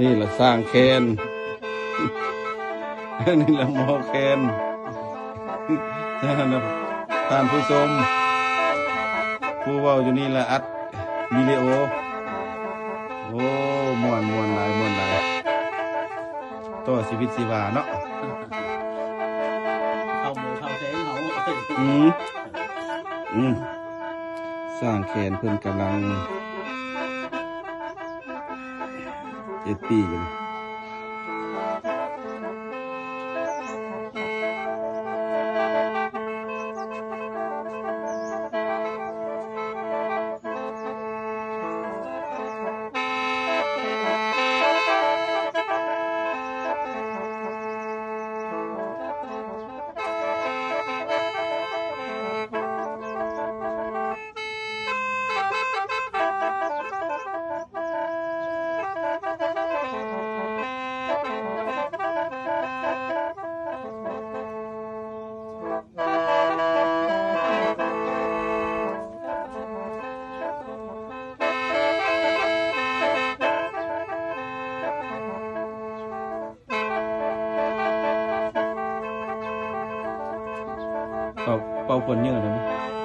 นี้ล่ะสร้างแคนอันนี้ล่ะหมอแคนท่านผู้ชมผู้เว้าอยู่นี่ล่ะอัดวิดีโอโอ้ม่วนหลายต่อชีวิตชีวาเนาะเข้ามือเข้าแสงเฮาสร้างแคนเพิ่นกำลัง7 ปีอยู่เป่าคนเยอะนะ